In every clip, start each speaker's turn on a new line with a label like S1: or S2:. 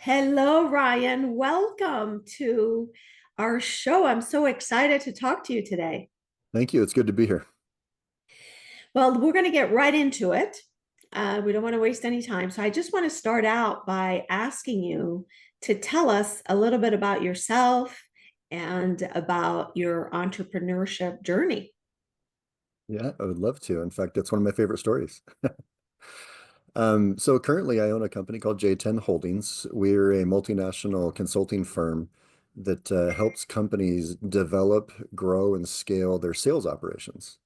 S1: Hello, Ryan. Welcome to our show. I'm so excited to talk to you today.
S2: Thank you. It's good to be here.
S1: Well, we're going to get right into it. We don't want to waste any time. So I just want to start out by asking you to tell us a little bit about yourself and about your entrepreneurship journey.
S2: Yeah, I would love to. In fact, it's one of my favorite stories. So currently I own a company called J10 Holdings. We're a multinational consulting firm that helps companies develop, grow, and scale their sales operations.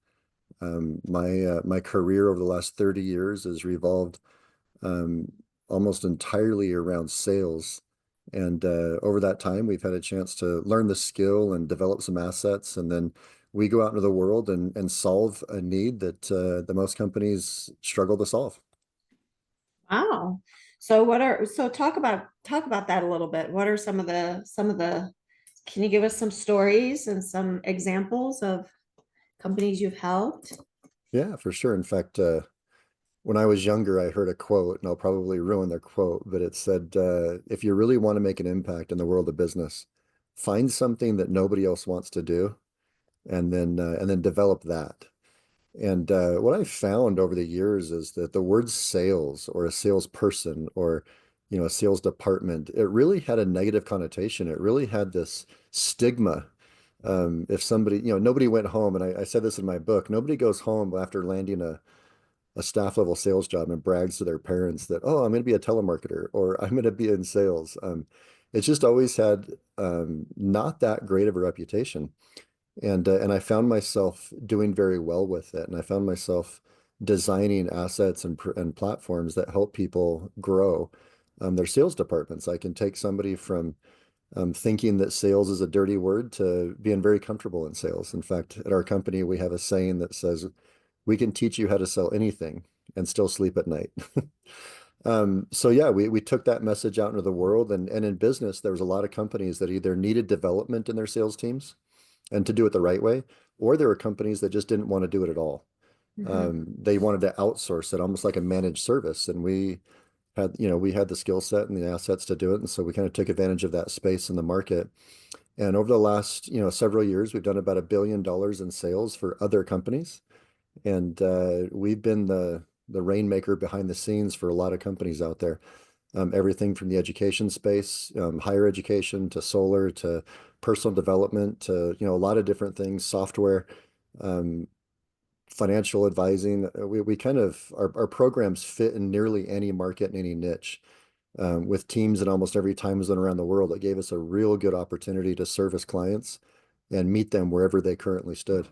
S2: My career over the last 30 years has revolved um, almost entirely around sales. And over that time, we've had a chance to learn the skill and develop some assets. And then we go out into the world and solve a need that the most companies struggle to solve.
S1: Wow. So talk about that a little bit. What are some of the can you give us some stories and some examples of companies you've helped?
S2: Yeah, for sure. In fact, when I was younger, I heard a quote, and I'll probably ruin the quote, but it said, if you really want to make an impact in the world of business, find something that nobody else wants to do, and then develop that. And what I found over the years is that the word sales or a salesperson or a sales department, it really had a negative connotation. It really had this stigma. If somebody, nobody went home, and I said this in my book, nobody goes home after landing a staff level sales job and brags to their parents that, oh, I'm going to be a telemarketer or I'm going to be in sales. It's just always had not that great of a reputation. And I found myself doing very well with it. And I found myself designing assets and platforms that help people grow their sales departments. I can take somebody from thinking that sales is a dirty word to being very comfortable in sales. In fact, at our company, we have a saying that says, we can teach you how to sell anything and still sleep at night. So yeah, we took that message out into the world, and in business, there was a lot of companies that either needed development in their sales teams and to do it the right way, or there were companies that just didn't want to do it at all.
S1: Mhm.
S2: They wanted to outsource it almost like a managed service, and we had the skill set and the assets to do it, and so we kind of took advantage of that space in the market. And over the last several years, we've done about $1 billion in sales for other companies, and we've been the rainmaker behind the scenes for a lot of companies out there. Everything from the education space, higher education to solar to personal development to a lot of different things, software, um, financial advising. We kind of our programs fit in nearly any market and any niche. With teams in almost every time zone around the world, it gave us a real good opportunity to service clients and meet them wherever they currently stood.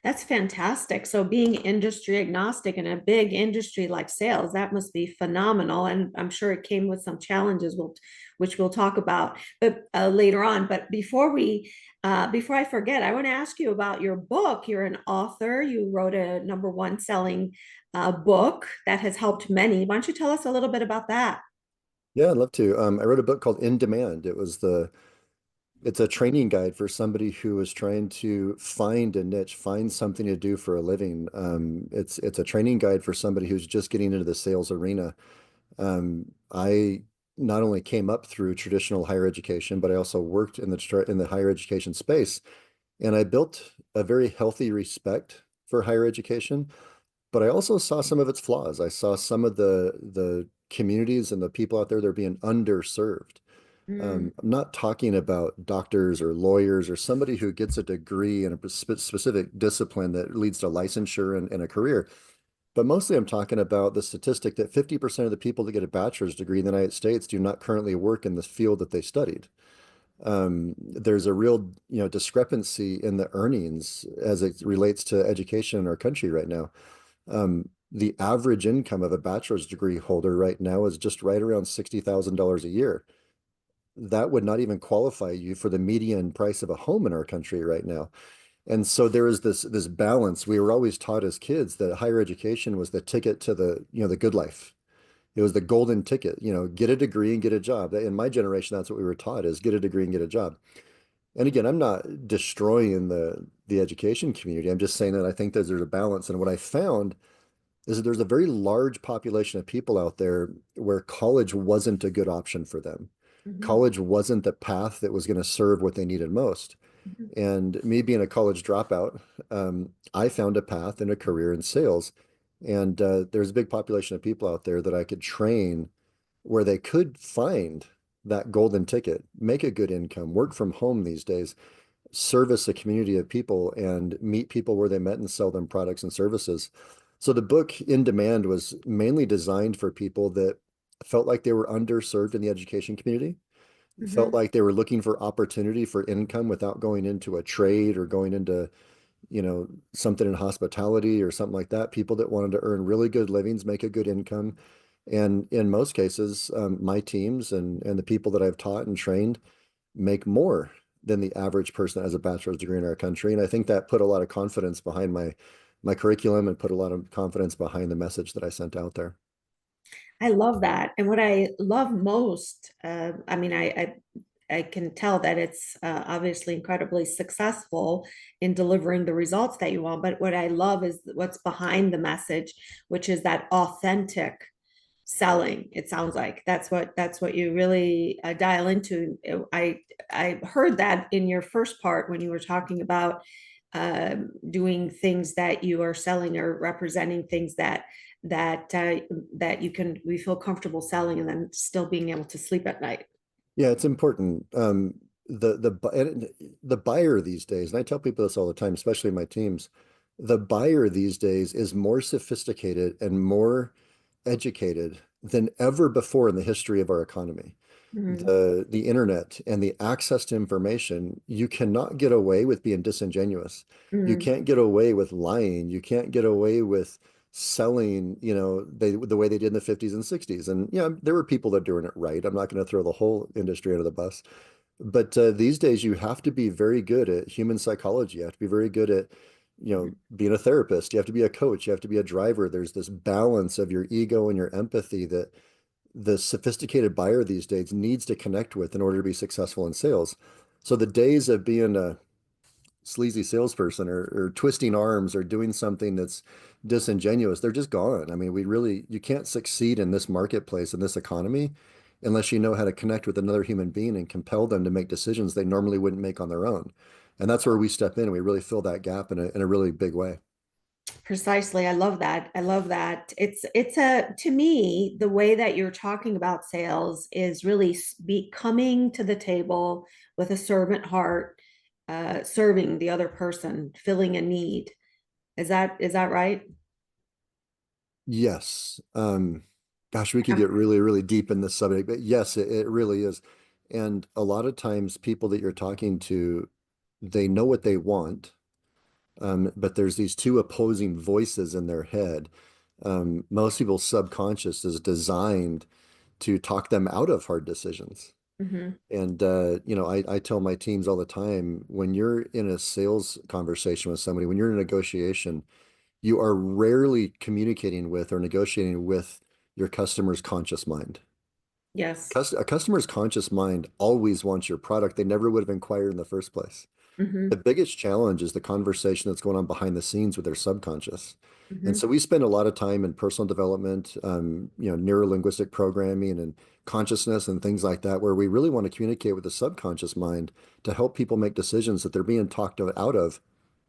S1: That's fantastic. So being industry agnostic in a big industry like sales, that must be phenomenal. And I'm sure it came with some challenges, which we'll talk about, but later on. But before I forget, I want to ask you about your book. You're an author. You wrote a number one selling book that has helped many. Why don't you tell us a little bit about that?
S2: Yeah, I'd love to. I wrote a book called In Demand. It's a training guide for somebody who is trying to find a niche, find something to do for a living. It's a training guide for somebody who's just getting into the sales arena. I not only came up through traditional higher education, but I also worked in the higher education space, and I built a very healthy respect for higher education. But I also saw some of its flaws. I saw some of the communities and the people out there that are being underserved.
S1: Mm.
S2: I'm not talking about doctors or lawyers or somebody who gets a degree in a specific discipline that leads to licensure and a career. But mostly I'm talking about the statistic that 50% of the people that get a bachelor's degree in the United States do not currently work in the field that they studied. There's a real, discrepancy in the earnings as it relates to education in our country right now. The average income of a bachelor's degree holder right now is just right around $60,000 a year. That would not even qualify you for the median price of a home in our country right now. And so there is this balance. We were always taught as kids that higher education was the ticket to the good life. It was the golden ticket, get a degree and get a job. In my generation, that's what we were taught is get a degree and get a job. And again, I'm not destroying the education community. I'm just saying that I think that there's a balance. And what I found is that there's a very large population of people out there where college wasn't a good option for them.
S1: Mhm,
S2: College wasn't the path that was going to serve what they needed most.
S1: mhm,
S2: And me being a college dropout, I found a path and a career in sales. And there's a big population of people out there that I could train where they could find that golden ticket, make a good income, work from home these days, service a community of people and meet people where they met and sell them products and services. So the book In Demand was mainly designed for people that felt like they were underserved in the education community, felt
S1: mhm.
S2: like they were looking for opportunity for income without going into a trade or going into, something in hospitality or something like that. People that wanted to earn really good livings, make a good income. And in most cases, my teams and the people that I've taught and trained make more than the average person that has a bachelor's degree in our country. And I think that put a lot of confidence behind my curriculum and put a lot of confidence behind the message that I sent out there.
S1: I love that. And what I love most, I mean, I can tell that it's obviously incredibly successful in delivering the results that you want. But what I love is what's behind the message, which is that authentic selling. It sounds like that's what you really dial into. I heard that in your first part when you were talking about doing things that you are selling or representing things that we feel comfortable selling and then still being able to sleep at night.
S2: Yeah, it's important. The buyer these days, and I tell people this all the time, especially my teams, the buyer these days is more sophisticated and more educated than ever before in the history of our economy.
S1: Mhm.
S2: The internet and the access to information, you cannot get away with being disingenuous. You
S1: Mhm.
S2: can't get away with lying. You can't get away with selling, the way they did in the 50s and 60s. And yeah, there were people that are doing it right. I'm not going to throw the whole industry under the bus. But these days, you have to be very good at human psychology. You have to be very good at, being a therapist. You have to be a coach. You have to be a driver. There's this balance of your ego and your empathy that the sophisticated buyer these days needs to connect with in order to be successful in sales. So the days of being a sleazy salesperson or twisting arms or doing something that's disingenuous, they're just gone. I mean, you can't succeed in this marketplace, in this economy, unless you know how to connect with another human being and compel them to make decisions they normally wouldn't make on their own. And that's where we step in. We really fill that gap in a really big way.
S1: Precisely. I love that. I love that. It's a to me, the way that you're talking about sales is really be coming to the table with a servant heart, serving the other person, filling a need. Is that right?
S2: Yes. Gosh, we could
S1: Um,
S2: get really, really deep in this subject, but yes, it really is. And a lot of times people that you're talking to, they know what they want, but there's these two opposing voices in their head. Most people's subconscious is designed to talk them out of hard decisions.
S1: mhm.
S2: And I tell my teams all the time, when you're in a sales conversation with somebody, when you're in a negotiation, you are rarely communicating with or negotiating with your customer's conscious mind.
S1: Yes.
S2: A customer's conscious mind always wants your product. They never would have inquired in the first place. The
S1: Mhm,
S2: biggest challenge is the conversation that's going on behind the scenes with their subconscious. And
S1: mhm.
S2: so we spend a lot of time in personal development, neuro-linguistic programming and consciousness and things like that, where we really want to communicate with the subconscious mind to help people make decisions that they're being talked out of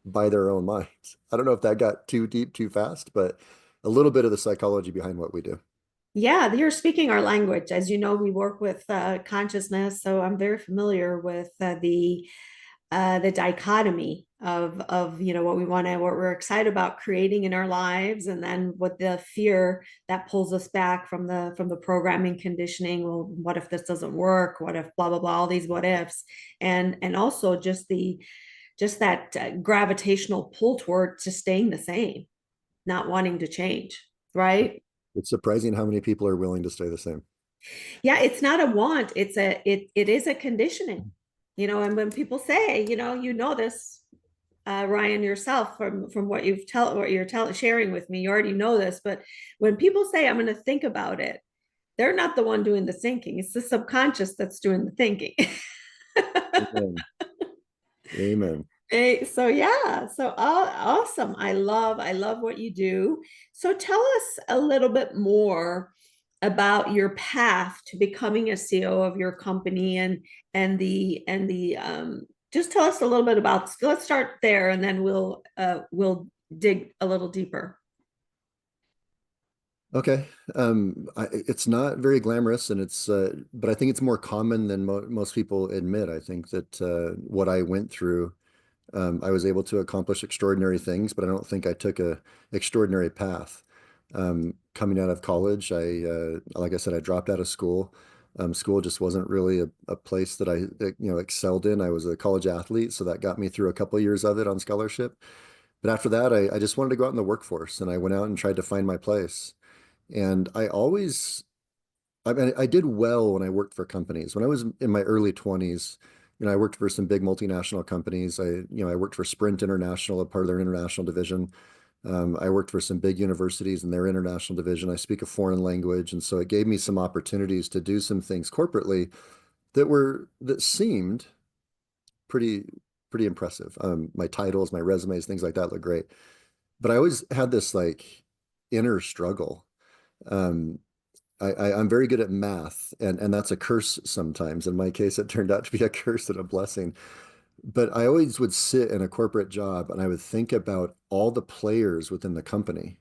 S2: by their own minds. I don't know if that got too deep too fast, but a little bit of the psychology behind what we do.
S1: Yeah, you're speaking our language. As you know, we work with consciousness, so I'm very familiar with the dichotomy of what we want to what we're excited about creating in our lives, and then what the fear that pulls us back from the programming conditioning. Well, what if this doesn't work? What if blah blah blah? All these what ifs, and also just that gravitational pull toward just staying the same, not wanting to change. Right?
S2: It's surprising how many people are willing to stay the same.
S1: Yeah, it's not a want. It is a conditioning. And when people say, this, Ryan, yourself from what you're sharing with me, you already know this. But when people say, "I'm going to think about it," they're not the one doing the thinking. It's the subconscious that's doing the thinking.
S2: Amen. Amen.
S1: So yeah, so awesome. I love what you do. So tell us a little bit more about your path to becoming a CEO of your company and the just tell us a little bit about, let's start there and then we'll dig a little deeper.
S2: Okay. It's not very glamorous and but I think it's more common than most people admit. I think that what I went through, I was able to accomplish extraordinary things, but I don't think I took a extraordinary path. Coming out of college, like I said, I dropped out of school. School just wasn't really a place that excelled in. I was a college athlete, so that got me through a couple of years of it on scholarship. But after that, I just wanted to go out in the workforce, and I went out and tried to find my place. And I mean, I did well when I worked for companies. When I was in my early 20s, I worked for some big multinational companies. I worked for Sprint International, a part of their international division. I worked for some big universities in their international division. I speak a foreign language, and so it gave me some opportunities to do some things corporately that seemed pretty pretty impressive. My titles, my resumes, things like that look great. But I always had this like inner struggle. Um, I'm very good at math, and that's a curse sometimes. In my case, it turned out to be a curse and a blessing. But I always would sit in a corporate job and I would think about all the players within the company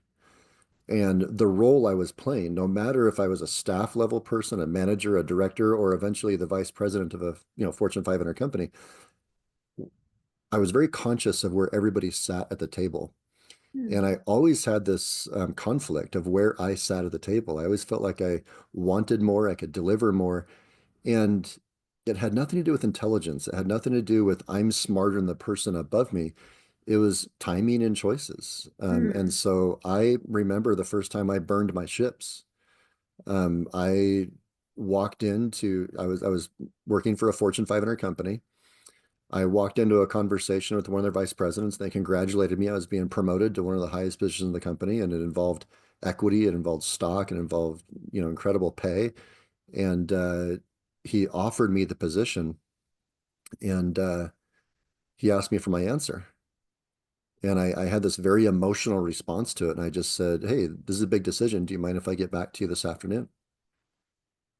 S2: and the role I was playing, no matter if I was a staff level person, a manager, a director, or eventually the vice president of a Fortune 500 company. I was very conscious of where everybody sat at the table. And
S1: Hmm.
S2: I always had this conflict of where I sat at the table. I always felt like I wanted more, I could deliver more. And it had nothing to do with intelligence. It had nothing to do with I'm smarter than the person above me. It was timing and choices. And
S1: Hmm.
S2: so I remember the first time I burned my ships. I I was working for a Fortune 500 company. I walked into a conversation with one of their vice presidents. They congratulated me. I was being promoted to one of the highest positions in the company, and it involved equity, it involved stock, it involved, incredible pay. And he offered me the position, and he asked me for my answer. And I had this very emotional response to it. And I just said, "Hey, this is a big decision. Do you mind if I get back to you this afternoon?"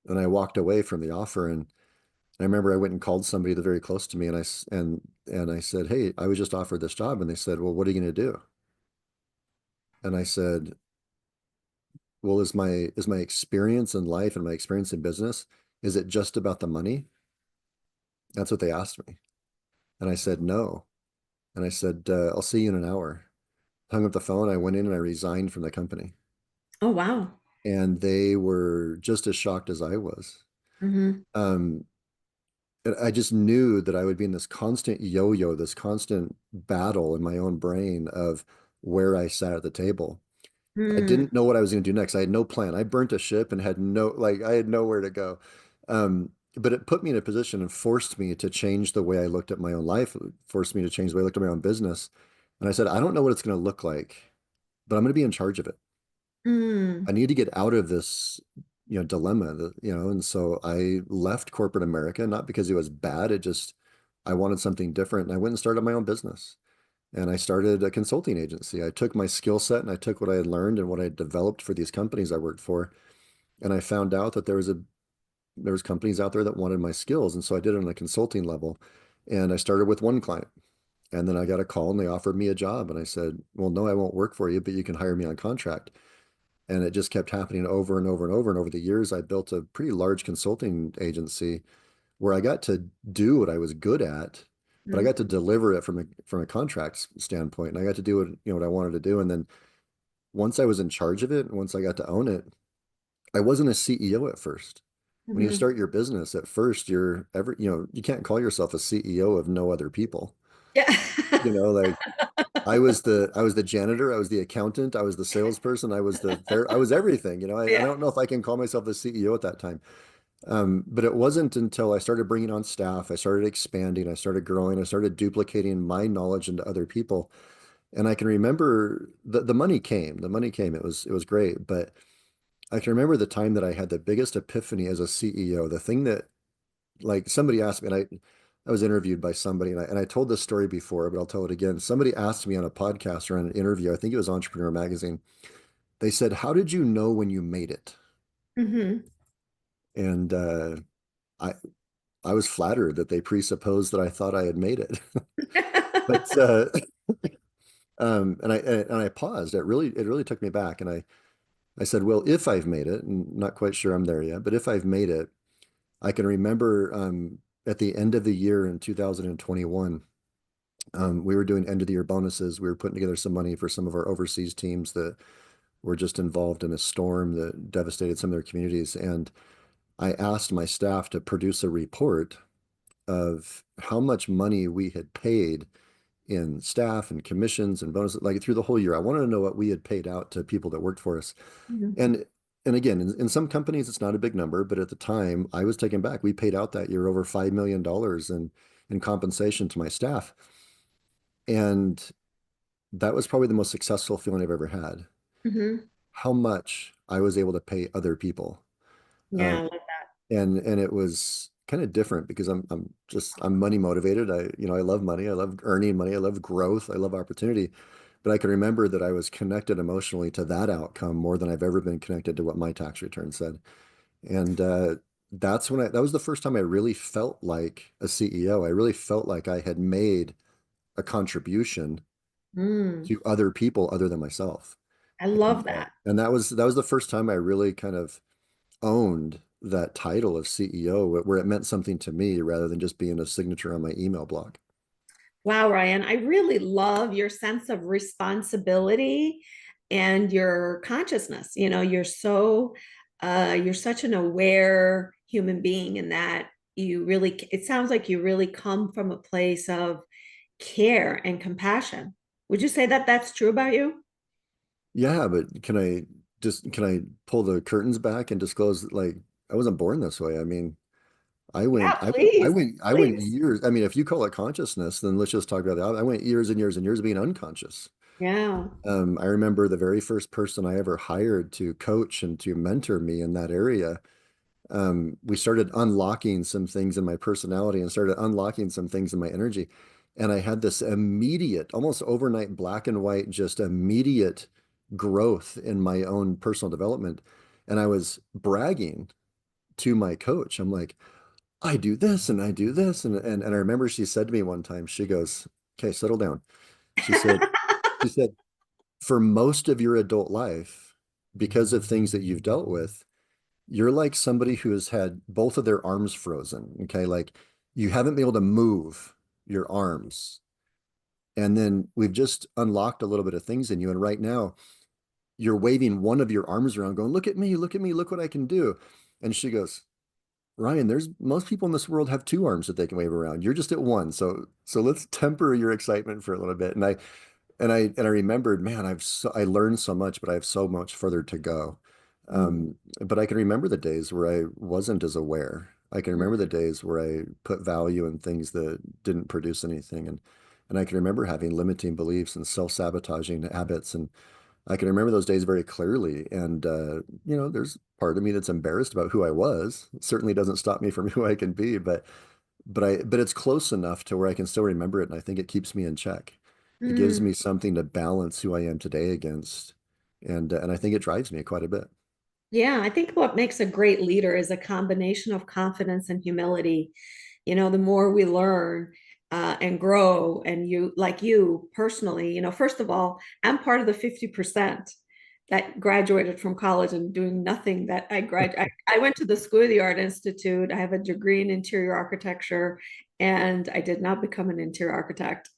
S2: And I walked away from the offer. And I remember I went and called somebody that very close to me, and I said, "Hey, I was just offered this job." And they said, "Well, what are you going to do?" And I said, "Well, is my experience in life and my experience in business, is it just about the money?" That's what they asked me. And I said, "No." And I said, "I'll see you in an hour." Hung up the phone. I went in and I resigned from the company.
S1: Oh wow.
S2: And they were just as shocked as I was.
S1: Hmm.
S2: Um, and I just knew that I would be in this constant yo-yo, this constant battle in my own brain of where I sat at the table. I
S1: Hmm.
S2: didn't know what I was going to do next. I had no plan. I burnt a ship and I had nowhere to go. But it put me in a position and forced me to change the way I looked at my own life, it forced me to change the way I looked at my own business. And I said, I don't know what it's going to look like, but I'm going to be in charge of it. I
S1: Hmm.
S2: need to get out of this, dilemma and so I left corporate America, not because it was bad. I wanted something different. And I went and started my own business. And I started a consulting agency. I took my skill set and I took what I had learned and what I had developed for these companies I worked for. And I found out that there was companies out there that wanted my skills. And so I did it on a consulting level. And I started with one client. And then I got a call and they offered me a job. And I said, "Well, no, I won't work for you, but you can hire me on contract." And it just kept happening over and over and over. And over the years, I built a pretty large consulting agency where I got to do what I was good at, but I got to deliver it from a contract standpoint. And I got to do what I wanted to do. And then once I was in charge of it, once I got to own it, I wasn't a CEO at first. When you
S1: Hmm.
S2: start your business, at first you can't call yourself a CEO of no other people.
S1: Yeah.
S2: Like I was the janitor, I was the accountant, I was the salesperson, I was everything. I
S1: Yeah.
S2: don't know if I can call myself the CEO at that time. But it wasn't until I started bringing on staff, I started expanding, I started growing, I started duplicating my knowledge into other people. And I can remember the money came. The money came. It was great. But I can remember the time that I had the biggest epiphany as a CEO. The thing that like somebody asked me, and I was interviewed by somebody, and I told this story before, but I'll tell it again. Somebody asked me on a podcast or on an interview, I think it was Entrepreneur Magazine. They said, "How did you know when you made it?"
S1: Hmm.
S2: And I I was flattered that they presupposed that I thought I had made it. But and I paused. It really took me back, and I said, "Well, if I've made it, and not quite sure I'm there yet, but if I've made it, I can remember at the end of the year in 2021, we were doing end of the year bonuses. We were putting together some money for some of our overseas teams that were just involved in a storm that devastated some of their communities. And I asked my staff to produce a report of how much money we had paid in staff and commissions and bonuses, like through the whole year. I wanted to know what we had paid out to people that worked for us. And and again, in some companies, it's not a big number, but at the time, I was taken back. We paid out that year over $5 million in compensation to my staff. And that was probably the most successful feeling I've ever had.
S1: Hmm.
S2: How much I was able to pay other people.
S1: Yeah,
S2: Um,
S1: I love that.
S2: and it was kind of different because I'm money motivated. I love money. I love earning money. I love growth. I love opportunity. But I can remember that I was connected emotionally to that outcome more than I've ever been connected to what my tax return said. And that was the first time I really felt like a CEO. I really felt like I had made a contribution
S1: Mm,
S2: to other people other than myself.
S1: I love
S2: And
S1: that.
S2: that was the first time I really kind of owned that title of CEO, where it meant something to me rather than just being a signature on my email blog.
S1: Wow, Ryan, I really love your sense of responsibility and your consciousness. You're such an aware human being in that it sounds like you really come from a place of care and compassion. Would you say that that's true about you?
S2: Yeah, but can I pull the curtains back and disclose that, like, I wasn't born this way. I mean, I
S1: Yeah,
S2: went, I went, I
S1: please,
S2: went, I went
S1: please.
S2: years. I mean, if you call it consciousness, then let's just talk about that. I went years and years and years of being unconscious.
S1: Yeah.
S2: I remember the very first person I ever hired to coach and to mentor me in that area. We started unlocking some things in my personality and started unlocking some things in my energy. And I had this immediate, almost overnight, black and white, just immediate growth in my own personal development. And I was bragging to my coach. I'm like, I do this and I do this. And I remember she said to me one time, she goes, "Okay, settle down." She said, she said, "For most of your adult life, because of things that you've dealt with, you're like somebody who has had both of their arms frozen. Okay. Like you haven't been able to move your arms. And then we've just unlocked a little bit of things in you. And right now, you're waving one of your arms around, going, look at me, look at me, look what I can do." And she goes, "Ryan, there's most people in this world have two arms that they can wave around. You're just at one. So let's temper your excitement for a little bit." And I remembered, man, I learned so much, but I have so much further to go.
S1: Mm,
S2: But I can remember the days where I wasn't as aware. I can remember the
S1: mm,
S2: days where I put value in things that didn't produce anything, and I can remember having limiting beliefs and self-sabotaging habits, and I can remember those days very clearly. And there's part of me that's embarrassed about who I was. It certainly doesn't stop me from who I can be, but it's close enough to where I can still remember it, and I think it keeps me in check. It gives
S1: mm.
S2: me something to balance who I am today against, and I think it drives me quite a bit.
S1: Yeah, I think what makes a great leader is a combination of confidence and humility. The more we learn and grow, and you personally, first of all, I'm part of the 50% that graduated from college and doing nothing that I went to the School of the Art Institute. I have a degree in interior architecture, and I did not become an interior architect.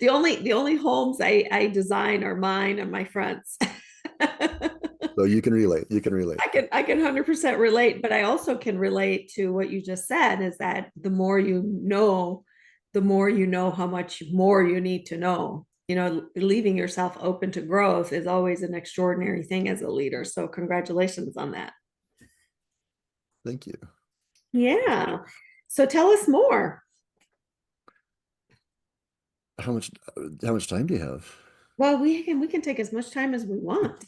S1: The only homes I design are mine and my friends.
S2: So you can relate. You can relate.
S1: I can 100% relate, but I also can relate to what you just said is that the more you know how much more you need to know. Leaving yourself open to growth is always an extraordinary thing as a leader. So congratulations on that.
S2: Thank you.
S1: Yeah. So tell us more.
S2: How much how much time do you have?
S1: Well, we can take as much time as we want.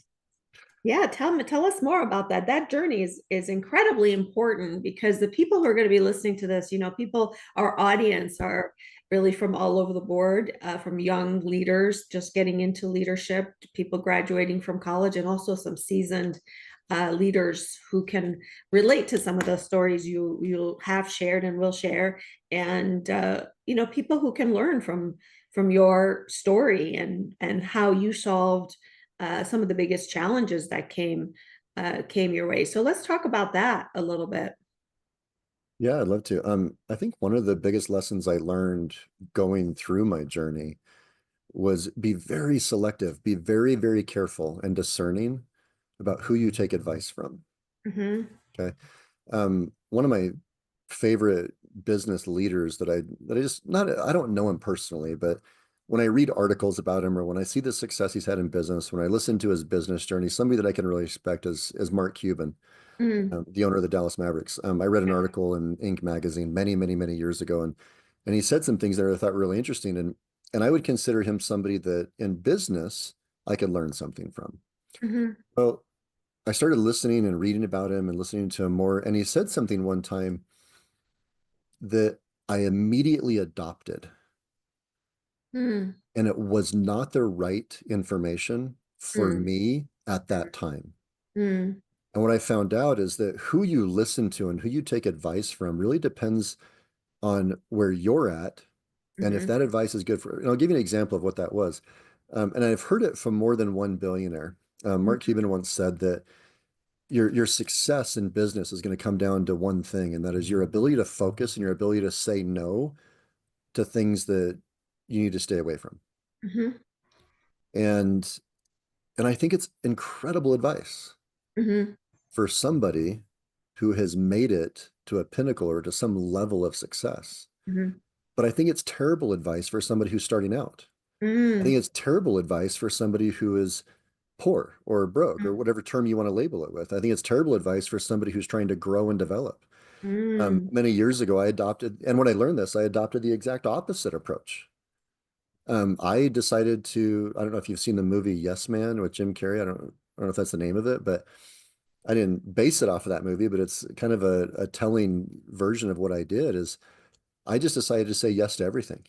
S1: Yeah, tell us more about that. That journey is incredibly important because the people who are going to be listening to this, people, our audience are really from all over the board, from young leaders just getting into leadership, to people graduating from college, and also some seasoned leaders who can relate to some of the stories you'll have shared and will share, and people who can learn from your story and how you solved some of the biggest challenges that came your way. So let's talk about that a little bit.
S2: Yeah, I'd love to. I think one of the biggest lessons I learned going through my journey was be very selective, be very, very careful and discerning about who you take advice from.
S1: Mm-hmm.
S2: Okay. One of my favorite business leaders that I just not I don't know him personally, but when I read articles about him or when I see the success he's had in business, when I listen to his business journey, somebody that I can really respect is Mark Cuban,
S1: Mm-hmm.
S2: the owner of the Dallas Mavericks. I read an article in Inc. magazine many, many, many years ago, and he said some things there I thought were really interesting, and I would consider him somebody that in business I could learn something from.
S1: Mm-hmm.
S2: Well, I started listening and reading about him and listening to him more, and he said something one time that I immediately adopted, and it was not the right information for
S1: Mm-hmm.
S2: me at that time.
S1: Mm-hmm.
S2: And what I found out is that who you listen to and who you take advice from really depends on where you're at and if
S1: Mm-hmm.
S2: that advice is good for. And I'll give you an example of what that was. And I've heard it from more than one billionaire. Mark Cuban once said that your success in business is going to come down to one thing, and that is your ability to focus and your ability to say no to things that you need to stay away from.
S1: Mm-hmm.
S2: And and I think it's incredible advice
S1: Mm-hmm.
S2: for somebody who has made it to a pinnacle or to some level of success.
S1: Mm-hmm.
S2: But I think it's terrible advice for somebody who's starting out. I think
S1: Mm-hmm.
S2: it's terrible advice for somebody who is poor or broke or whatever term you want to label it with. I think it's terrible advice for somebody who's trying to grow and develop.
S1: Mm-hmm.
S2: Many years ago, I adopted, and when I learned this, I adopted the exact opposite approach. I decided to, I don't know if you've seen the movie Yes Man with Jim Carrey. I don't know if that's the name of it, but I didn't base it off of that movie, but it's kind of a telling version of what I did is I just decided to say yes to everything.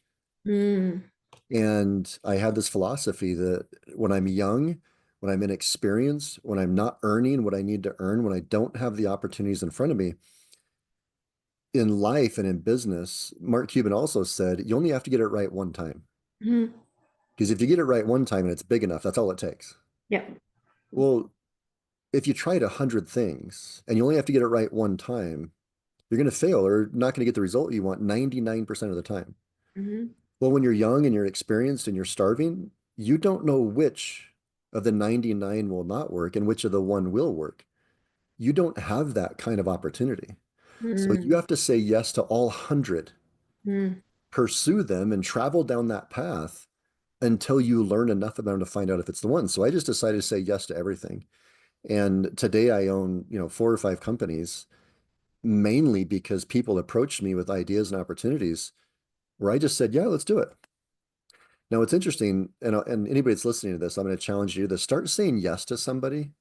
S2: And I had this philosophy that when I'm young, when I'm inexperienced, when I'm not earning what I need to earn, when I don't have the opportunities in front of me in life and in business, Mark Cuban also said, you only have to get it right one time.
S1: Mm-hmm.
S2: Because if you get it right one time and it's big enough, that's all it takes.
S1: Yep.
S2: Well, if you tried 100 things and you only have to get it right one time, you're going to fail or not going to get the result you want 99% of the time.
S1: Mm-hmm.
S2: Well, when you're young and you're experienced and you're starving, you don't know which of the 99 will not work and which of the one will work. You don't have that kind of opportunity. So you have to say yes to all 100,
S1: Mm-hmm.
S2: pursue them and travel down that path until you learn enough about them to find out if it's the one. So I just decided to say yes to everything. And today I own, 4 or 5 companies, mainly because people approached me with ideas and opportunities where I just said, yeah, let's do it. Now, it's interesting, and anybody that's listening to this, I'm going to challenge you to start saying yes to somebody.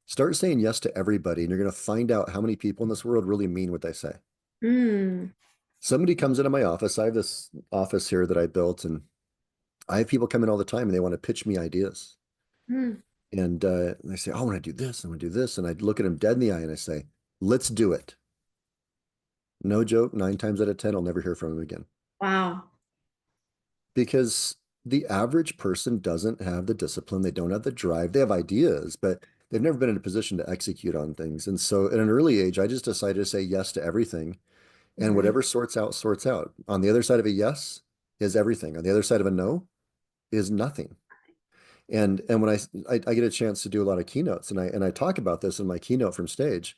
S2: Start saying yes to everybody, and you're going to find out how many people in this world really mean what they say.
S1: Mm-hmm.
S2: Somebody comes into my office. I have this office here that I built, and I have people come in all the time and they want to pitch me ideas. And they say, oh, I want to do this, I want to do this. And I look at them dead in the eye and I say, let's do it. No joke, 9 times out of 10, I'll never hear from them again.
S1: Wow.
S2: Because the average person doesn't have the discipline, they don't have the drive, they have ideas, but they've never been in a position to execute on things. And so at an early age, I just decided to say yes to everything. And
S1: Mm-hmm.
S2: whatever sorts out, sorts out. On the other side of a yes is everything. On the other side of a no is nothing. And when I get a chance to do a lot of keynotes and I talk about this in my keynote from stage.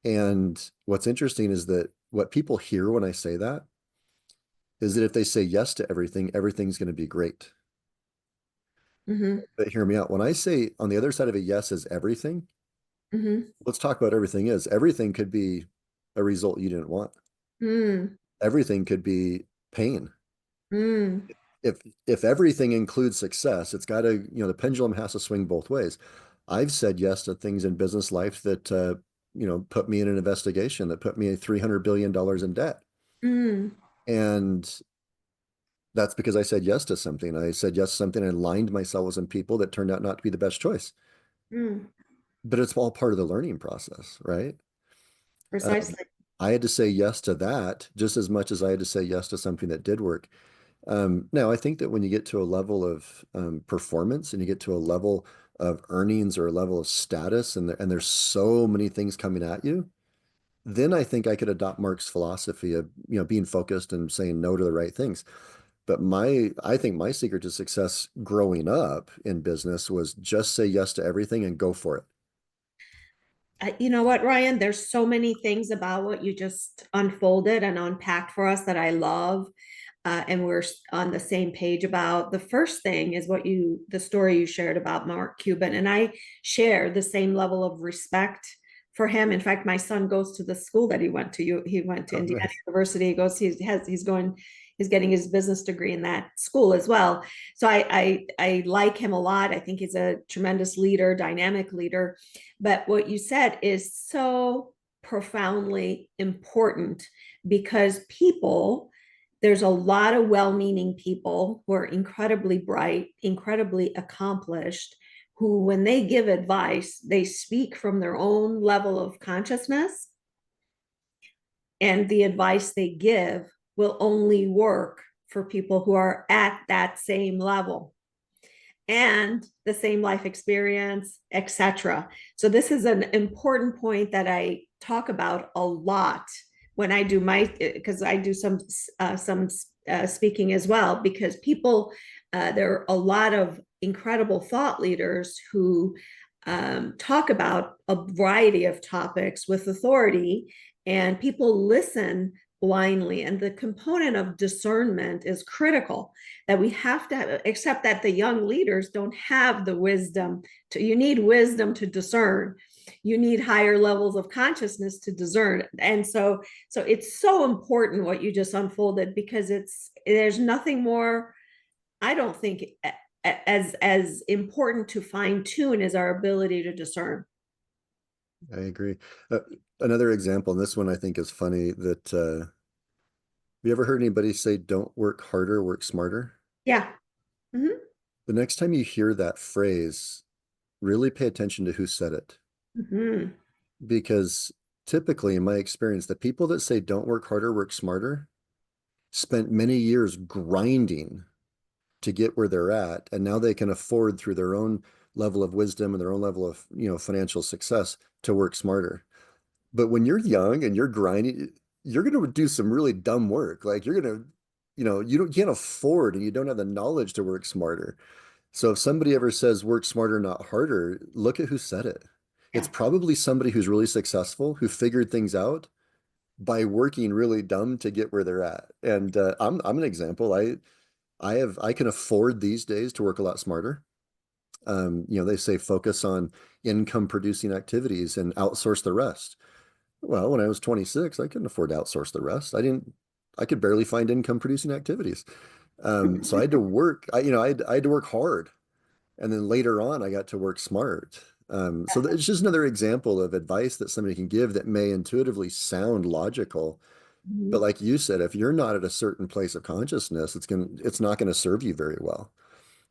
S2: And what's interesting is that what people hear when I say that is that if they say yes to everything, everything's going to be great.
S1: Mm-hmm.
S2: But hear me out. When I say on the other side of a yes is everything,
S1: Mm-hmm.
S2: let's talk about everything is. Everything could be a result you didn't want.
S1: Mm-hmm.
S2: Everything could be pain. If if everything includes success, it's got to, the pendulum has to swing both ways. I've said yes to things in business life that, put me in an investigation that put me $300 billion in debt.
S1: Mm,
S2: And that's because I said yes to something. I said yes to something and aligned myself with some people that turned out not to be the best choice.
S1: mm,
S2: But it's all part of the learning process, right?
S1: precisely.
S2: I had to say yes to that just as much as I had to say yes to something that did work. Now, I think that when you get to a level of performance and you get to a level of earnings or a level of status, and there's so many things coming at you, then I think I could adopt Mark's philosophy of, being focused and saying no to the right things. But I think my secret to success growing up in business was just say yes to everything and go for it.
S1: You know what, Ryan? There's so many things about what you just unfolded and unpacked for us that I love. And we're on the same page about. The first thing is the story you shared about Mark Cuban. And I share the same level of respect for him. In fact, my son goes to the school that he went to. He went to
S2: Oh,
S1: Indiana
S2: nice.
S1: University. He's getting his business degree in that school as well. So I like him a lot. I think he's a tremendous leader, dynamic leader. But what you said is so profoundly important because there's a lot of well-meaning people who are incredibly bright, incredibly accomplished, who, when they give advice, they speak from their own level of consciousness, and the advice they give will only work for people who are at that same level and the same life experience, etc. So this is an important point that I talk about a lot when I do because I do some speaking as well, because there are a lot of incredible thought leaders who talk about a variety of topics with authority, and people listen blindly. And the component of discernment is critical, that we have to accept that the young leaders don't have the wisdom you need wisdom to discern. You need higher levels of consciousness to discern. And so it's so important what you just unfolded, because there's nothing more, I don't think, as important to fine tune as our ability to discern.
S2: I agree. Uh, Another example, and this one I think is funny, that have you ever heard anybody say, don't work harder, work smarter?
S1: Yeah. Mm-hmm.
S2: The next time you hear that phrase, really pay attention to who said it.
S1: Mm-hmm.
S2: Because typically, in my experience, the people that say, don't work harder, work smarter, spent many years grinding to get where they're at. And now they can afford, through their own level of wisdom and their own level of, financial success, to work smarter. But when you're young and you're grinding, you're going to do some really dumb work. Like you're going to, you can't afford and you don't have the knowledge to work smarter. So if somebody ever says work smarter, not harder, look at who said it. It's
S1: Yeah.
S2: probably somebody who's really successful, who figured things out by working really dumb to get where they're at. And I'm an example. I can afford these days to work a lot smarter. They say focus on income producing activities and outsource the rest. Well, when I was 26, I couldn't afford to outsource the rest. I could barely find income producing activities. So I had to work, I had to work hard. And then later on, I got to work smart. So it's just another example of advice that somebody can give that may intuitively sound logical. But like you said, if you're not at a certain place of consciousness, it's not going to serve you very well.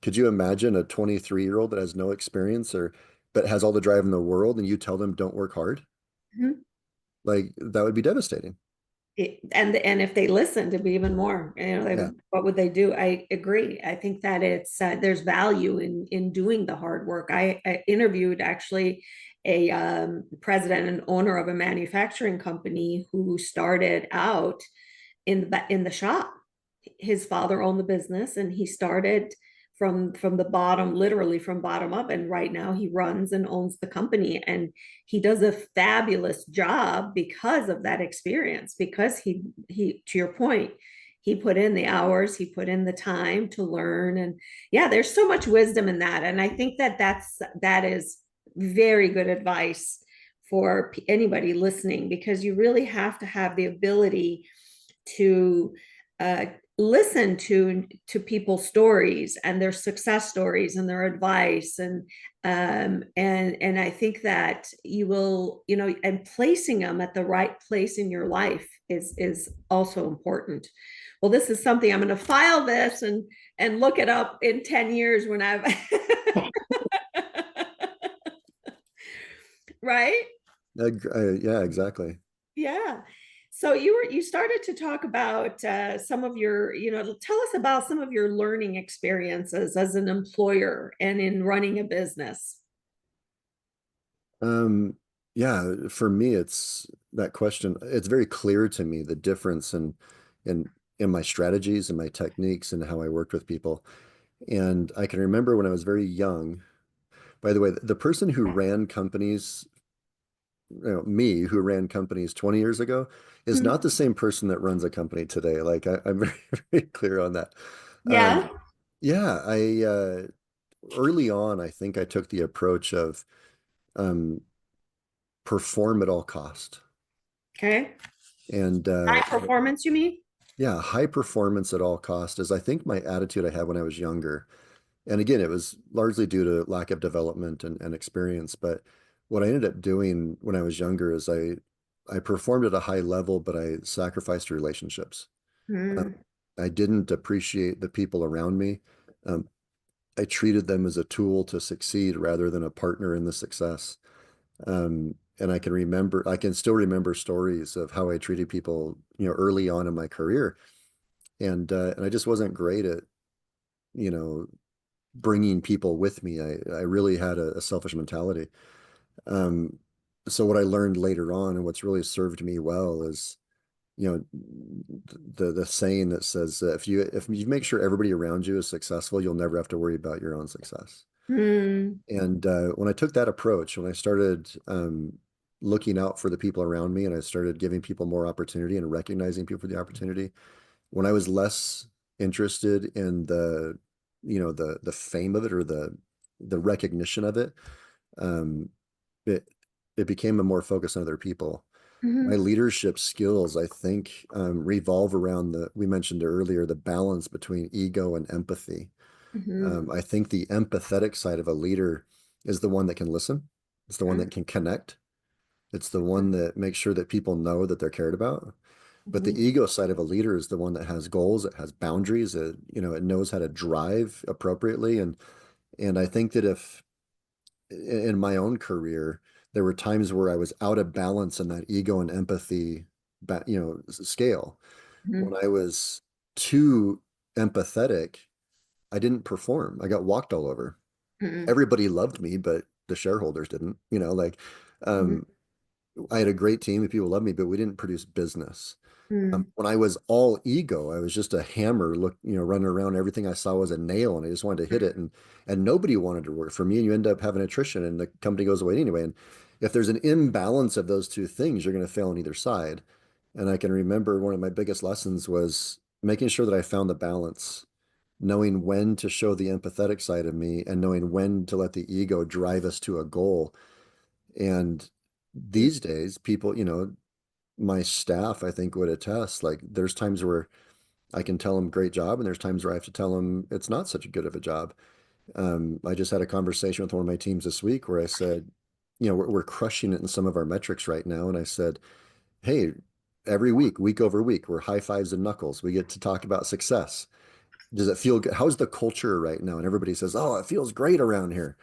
S2: Could you imagine a 23-year-old that has no experience but has all the drive in the world, and you tell them don't work hard?
S1: Mm-hmm.
S2: Like that would be devastating.
S1: And if they listened, it'd be even more,
S2: Yeah.
S1: what would they do? I agree. I think that there's value in doing the hard work. I interviewed actually a president and owner of a manufacturing company who started out in the shop. His father owned the business, and he started from the bottom, literally from bottom up, and right now he runs and owns the company, and he does a fabulous job because of that experience, because he to your point, he put in the hours, he put in the time to learn. And yeah, there's so much wisdom in that, and I think that is very good advice for anybody listening, because you really have to have the ability to listen to people's stories and their success stories and their advice, and I think that you will, and placing them at the right place in your life is also important. Well, this is something I'm going to file this and look it up in 10 years when I've right.
S2: Yeah, exactly.
S1: Yeah. So you started to talk about some of your, tell us about some of your learning experiences as an employer and in running a business.
S2: Um, yeah, for me, it's that question. It's very clear to me the difference in in my strategies and my techniques and how I worked with people. And I can remember when I was very young. By the way, the person who ran companies, me who ran companies 20 years ago, is not
S1: Mhm.
S2: the same person that runs a company today. Like I'm very, very clear on that.
S1: Yeah.
S2: Yeah, I early on, I think I took the approach of um, perform at all cost.
S1: Okay.
S2: And
S1: High performance, you mean?
S2: yeah, high performance at all cost is I think my attitude I had when I was younger. And again, it was largely due to lack of development and experience. But what I ended up doing when I was younger is I performed at a high level, but I sacrificed relationships. Um,
S1: Mm,
S2: I didn't appreciate the people around me. Um, I treated them as a tool to succeed rather than a partner in the success. And I can still remember stories of how I treated people, early on in my career, and I just wasn't great at, you know, bringing people with me. I really had a selfish mentality. Um, so what I learned later on, and what's really served me well, is, the saying that says if you make sure everybody around you is successful, you'll never have to worry about your own success.
S1: mm,
S2: And when I took that approach, when I started looking out for the people around me, and I started giving people more opportunity and recognizing people for the opportunity, when I was less interested in the fame of it or the recognition of it, um, it it became a more focus on other people. My
S1: mhm,
S2: leadership skills, I think, revolve around we mentioned earlier, the balance between ego and empathy.
S1: mhm,
S2: I think the empathetic side of a leader is the one that can listen. It's the one
S1: mhm,
S2: that can connect. It's the one that makes sure that people know that they're cared about. But the
S1: mhm,
S2: ego side of a leader is the one that has goals, it has boundaries, it knows how to drive appropriately. And I think that if in my own career, there were times where I was out of balance in that ego and empathy, scale. When
S1: mhm,
S2: I was too empathetic, I didn't perform. I got walked all over.
S1: mhm,
S2: Everybody loved me, but the shareholders didn't.
S1: mhm,
S2: Um, I had a great team of people loved me, but we didn't produce business.
S1: mhm,
S2: When I was all ego, I was just a hammer, running around. Everything I saw was a nail, and I just wanted to hit it. And nobody wanted to work for me. And you end up having attrition, and the company goes away anyway. And if there's an imbalance of those two things, you're going to fail on either side. And I can remember one of my biggest lessons was making sure that I found the balance, knowing when to show the empathetic side of me and knowing when to let the ego drive us to a goal. And these days, people, my staff, I think, would attest. Like, there's times where I can tell them great job, and there's times where I have to tell them it's not such a good of a job. I just had a conversation with one of my teams this week where I said, we're crushing it in some of our metrics right now. And I said, hey, every week, week over week, we're high fives and knuckles. We get to talk about success. Does it feel good? How's the culture right now? And everybody says, oh, it feels great around here.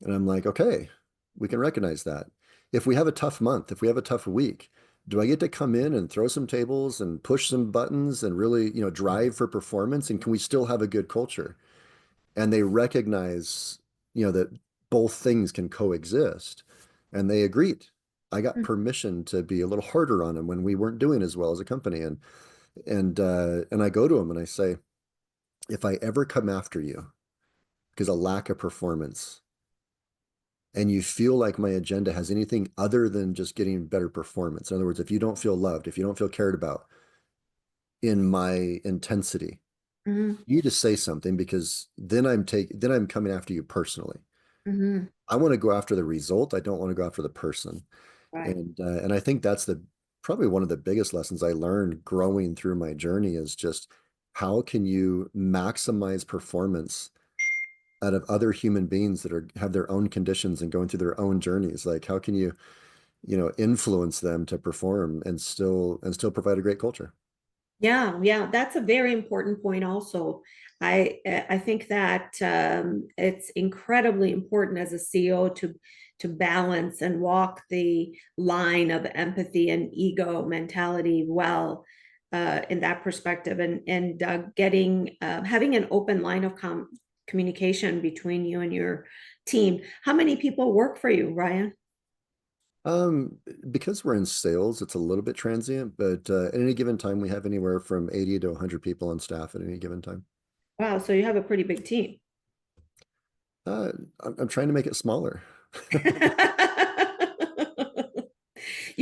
S2: And I'm like, okay, we can recognize that. If we have a tough month, if we have a tough week, do I get to come in and throw some tables and push some buttons and really, drive for performance? And can we still have a good culture? And they recognize, that both things can coexist. And they agreed. I got permission to be a little harder on them when we weren't doing as well as a company. And I go to them and I say, if I ever come after you because of lack of performance, and you feel like my agenda has anything other than just getting better performance. In other words, if you don't feel loved, if you don't feel cared about in my intensity,
S1: mhm,
S2: you need to say something because then I'm coming after you personally.
S1: mhm.
S2: I want to go after the result. I don't want to go after the person.
S1: Right.
S2: And I think that's the probably one of the biggest lessons I learned growing through my journey is just how can you maximize performance out of other human beings that are have their own conditions and going through their own journeys? Like, how can you, influence them to perform and still provide a great culture?
S1: Yeah, yeah, that's a very important point also. I think that it's incredibly important as a CEO to balance and walk the line of empathy and ego mentality well, in that perspective, and getting having an open line of communication between you and your team. How many people work for you, Ryan?
S2: Um, because we're in sales, it's a little bit transient, but at any given time, we have anywhere from 80 to 100 people on staff at any given time.
S1: Wow, so you have a pretty big team.
S2: Uh, I'm trying to make it smaller.
S1: You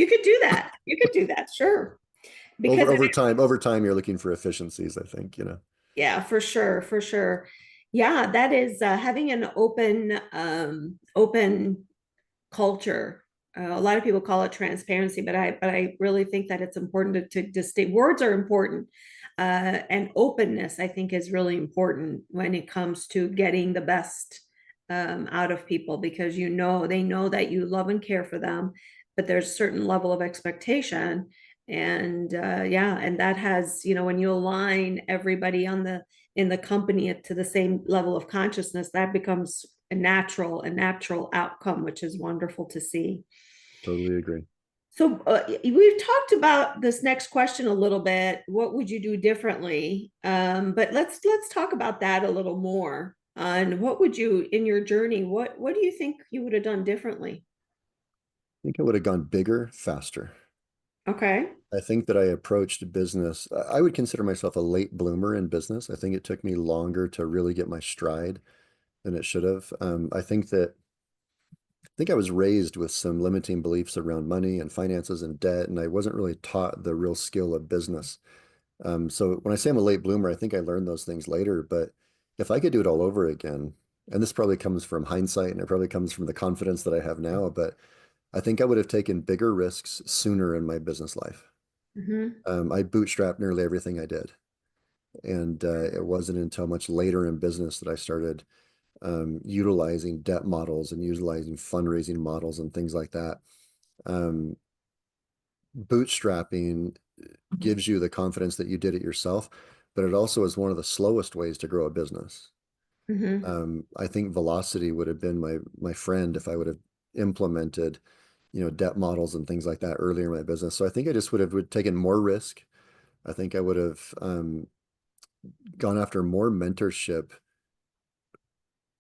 S1: could do that. You could do that, sure. Because
S2: Over time, you're looking for efficiencies, I think,
S1: yeah, for sure, for sure. Yeah, that is having an open culture. A lot of people call it transparency, but I really think that it's important to distinct. Words are important, and openness I think is really important when it comes to getting the best out of people, because they know that you love and care for them, but there's a certain level of expectation, and yeah, and that has, when you align everybody on the in the company to the same level of consciousness, that becomes a natural outcome, which is wonderful to see.
S2: Totally agree.
S1: So we've talked about this next question a little bit. What would you do differently? But let's talk about that a little more. And what would you, in your journey, what do you think you would have done differently?
S2: I think I would have gone bigger, faster.
S1: Okay.
S2: I think that I approached business. I would consider myself a late bloomer in business. I think it took me longer to really get my stride than it should have. I think I was raised with some limiting beliefs around money and finances and debt, and I wasn't really taught the real skill of business. So when I say I'm a late bloomer, I think I learned those things later. But if I could do it all over again, and this probably comes from hindsight and it probably comes from the confidence that I have now, but I think I would have taken bigger risks sooner in my business life.
S1: Hmm.
S2: I bootstrapped nearly everything I did. And it wasn't until much later in business that I started utilizing debt models and utilizing fundraising models and things like that. Um, Bootstrapping gives you the confidence that you did it yourself, but it also is one of the slowest ways to grow a business.
S1: Hmm.
S2: I think velocity would have been my friend if I would have implemented, debt models and things like that earlier in my business. So I think I just would taken more risk. I think I would have gone after more mentorship.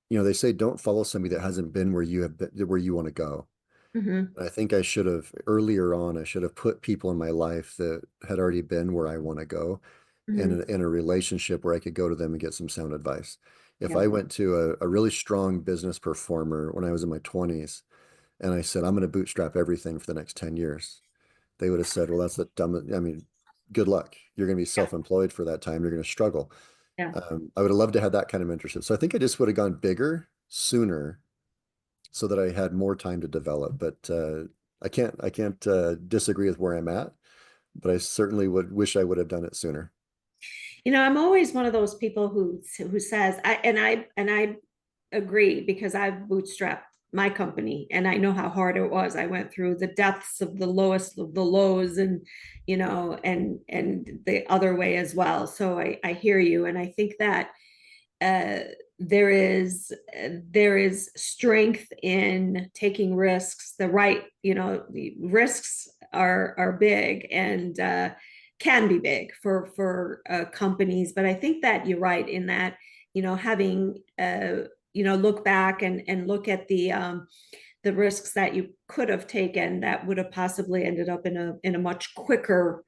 S2: They say don't follow somebody that hasn't been where you have been, where you want to go.
S1: Hmm.
S2: I think I should have earlier on, I should have put people in my life that had already been where I want to go
S1: Hmm.
S2: in a relationship where I could go to them and get some sound advice. If
S1: Yeah.
S2: I went to a really strong business performer when I was in my 20s and I said, I'm going to bootstrap everything for the next 10 years, they would have said, well, that's the dumbest. I mean, good luck. You're going to be
S1: Yeah.
S2: self-employed for that time. You're going to struggle.
S1: Yeah.
S2: I would have loved to have that kind of mentorship. So I think I just would have gone bigger sooner so that I had more time to develop. But I can't disagree with where I'm at, but I certainly would wish I would have done it sooner.
S1: I'm always one of those people who says I agree, because I've bootstrapped my company and I know how hard it was. I went through the depths of the lowest of the lows, and and the other way as well. So I hear you, and I think that uh, there is strength in taking risks. The risks are big, and can be big for companies. But I think that you're right in that, having look back and look at the risks that you could have taken that would have possibly ended up in a much quicker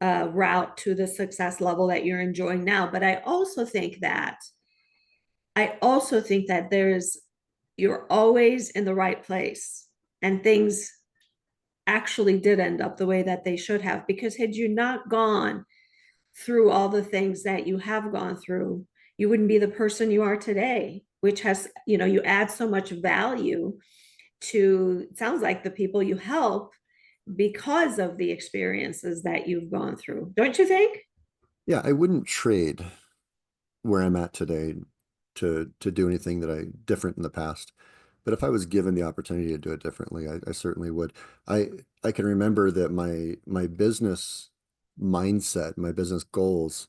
S1: route to the success level that you're enjoying now. But I also think that you're always in the right place, and things actually did end up the way that they should have, because had you not gone through all the things that you have gone through, you wouldn't be the person you are today, which has, you add so much value to, it sounds like, the people you help because of the experiences that you've gone through. Don't you think?
S2: Yeah, I wouldn't trade where I'm at today to do anything that I different in the past. But if I was given the opportunity to do it differently, I certainly would. I I can remember that my business mindset, my business goals,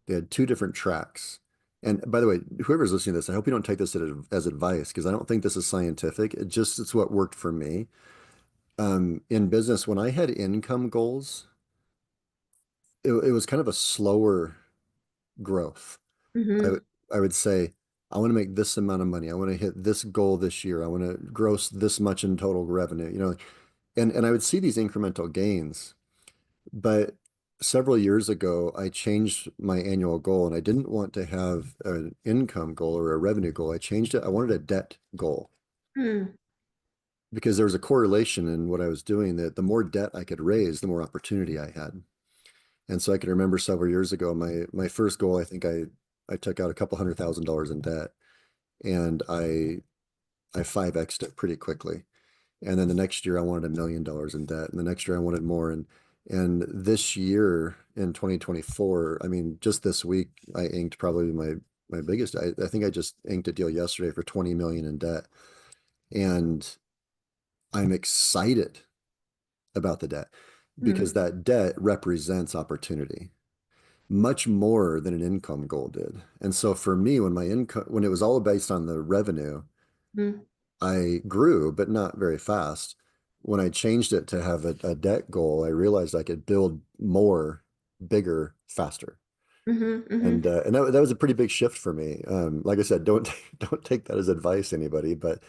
S2: they had two different tracks. And by the way, whoever's listening to this, I hope you don't take this as advice because I don't think this is scientific. It's what worked for me. In business, when I had income goals, it was kind of a slower growth. I
S1: Hmm.
S2: would I would say, I want to make this amount of money. I want to hit this goal this year. I want to gross this much in total revenue, and I would see these incremental gains. But several years ago, I changed my annual goal and I didn't want to have an income goal or a revenue goal. I changed it. I wanted a debt goal
S1: Hmm.
S2: because there was a correlation in what I was doing that the more debt I could raise, the more opportunity I had. And so I can remember several years ago, my first goal, I think I took out a couple $100,000 in debt and I 5x'd it pretty quickly. And then the next year I wanted $1 million in debt. And the next year I wanted more. And this year in 2024, I mean, just this week I inked probably my biggest. I think I just inked a deal yesterday for 20 million in debt. And I'm excited about the debt because
S1: Hmm.
S2: that debt represents opportunity much more than an income goal did. And so for me, when it was all based on the revenue,
S1: Hmm.
S2: I grew, but not very fast. When I changed it to have a debt goal, I realized I could build more, bigger, faster.
S1: Hmm.
S2: And
S1: Hmm.
S2: that was a pretty big shift for me. Like I said, don't don't take that as advice, anybody, but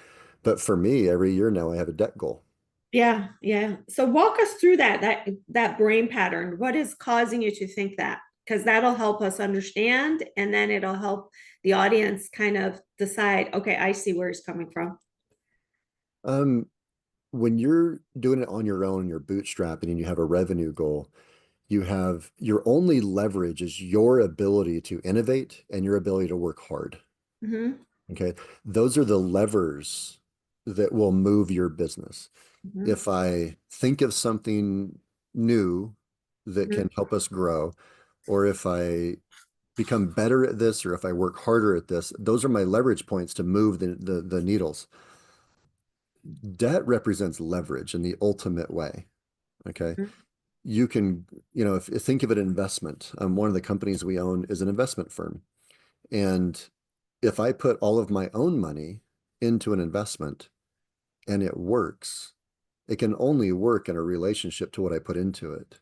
S2: for me, every year now I have a debt goal.
S1: Yeah, yeah. So walk us through that brain pattern. What is causing you to think that? Because that'll help us understand, and then it'll help the audience kind of decide, okay, I see where he's coming from.
S2: Um, when you're doing it on your own, you're bootstrapping and you have a revenue goal, you have your only leverage is your ability to innovate and your ability to work hard.
S1: Hmm.
S2: Okay. Those are the levers that will move your business.
S1: Hmm.
S2: If I think of something new that
S1: Hmm.
S2: can help us grow, or if I become better at this, or if I work harder at this, those are my leverage points to move the needles. Debt represents leverage in the ultimate way. Okay. You can, if think of an investment, one of the companies we own is an investment firm. And if I put all of my own money into an investment and it works, it can only work in a relationship to what I put into it.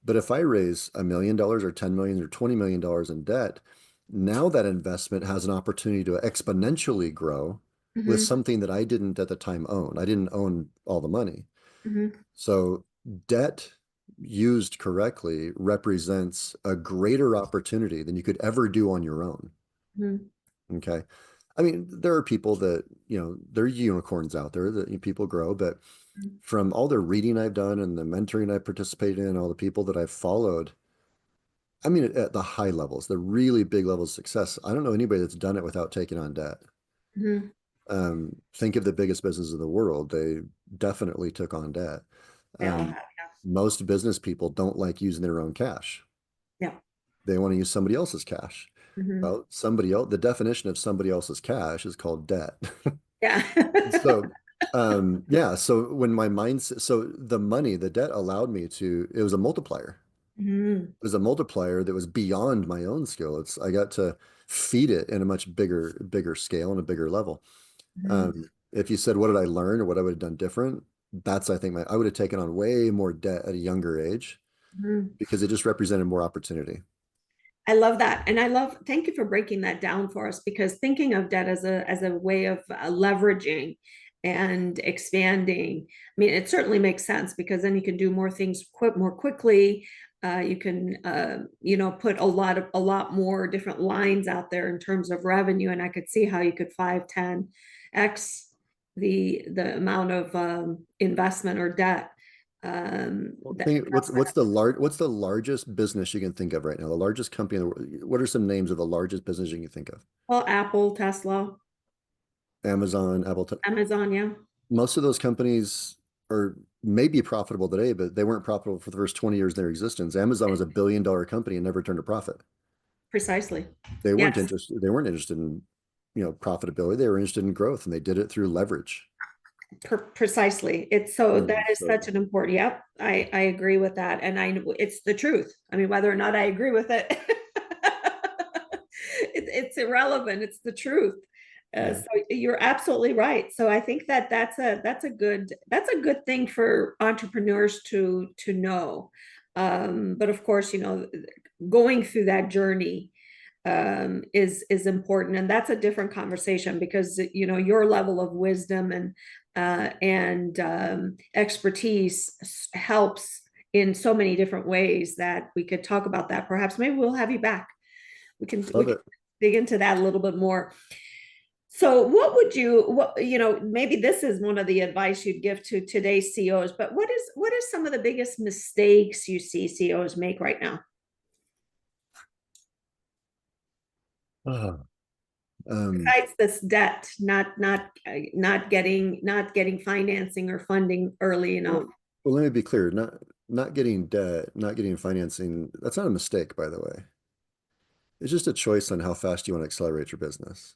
S2: But if I raise $1 million or 10 million or $20 million in debt, now that investment has an opportunity to exponentially grow with
S1: Hmm.
S2: something that I didn't at the time own. I didn't own all the money.
S1: Hmm.
S2: So debt used correctly represents a greater opportunity than you could ever do on your own.
S1: Hmm.
S2: Okay. I mean, there are people that, there are unicorns out there that people grow, but from all the reading I've done and the mentoring I've participated in, all the people that I've followed, I mean, at the high levels, the really big levels of success, I don't know anybody that's done it without taking on debt.
S1: Hmm.
S2: Think of the biggest businesses in the world. They definitely took on debt.
S1: They all
S2: Um,
S1: have,
S2: most business people don't like using their own cash.
S1: yeah.
S2: They want to use somebody else's cash.
S1: Hmm.
S2: Well, the definition of somebody else's cash is called debt.
S1: Yeah.
S2: So, yeah, so when my mindset, so the money, the debt allowed me it was a multiplier.
S1: Hmm.
S2: It was a multiplier that was beyond my own skill. I got to feed it in a much bigger scale and a bigger level.
S1: Hmm.
S2: If you said, what did I learn or what I would have done different? I think I would have taken on way more debt at a younger age
S1: Hmm.
S2: because it just represented more opportunity.
S1: I love that. And thank you for breaking that down for us because thinking of debt as a way of leveraging and expanding, I mean, it certainly makes sense because then you can do more things more quickly. You can, put a lot more different lines out there in terms of revenue. And I could see how you could 5, 10x the amount of investment or debt.
S2: Well,
S1: That,
S2: what's the largest business you can think of right now? The largest company in the world. What are some names of the largest business you can think of?
S1: well, Apple, Tesla,
S2: Amazon, Apple.
S1: Amazon, yeah.
S2: Most of those companies are may be profitable today, but they weren't profitable for the first 20 years of their existence. Amazon was $1 billion company and never turned a profit.
S1: Precisely.
S2: They weren't
S1: Yes.
S2: interested. They weren't interested in, profitability. They were interested in growth, and they did it through leverage.
S1: Precisely. It's so that is
S2: So
S1: such an important, yep, I agree with that. And it's the truth. I mean, whether or not I agree with it, it's irrelevant. It's the truth.
S2: yeah,
S1: So you're absolutely right. So I think that that's a good thing for entrepreneurs to know. But of course, going through that journey is important, and that's a different conversation because your level of wisdom and expertise helps in so many different ways that we could talk about that. Perhaps maybe we'll have you back. We
S2: love
S1: can
S2: it.
S1: dig into that a little bit more. So what maybe this is one of the advice you'd give to today's CEOs, but what is some of the biggest mistakes you see CEOs make right now?
S2: Ah, Um,
S1: Besides this debt, not getting financing or funding early enough.
S2: well, well, let me be clear. Not getting debt, not getting financing. That's not a mistake, by the way. It's just a choice on how fast you want to accelerate your business.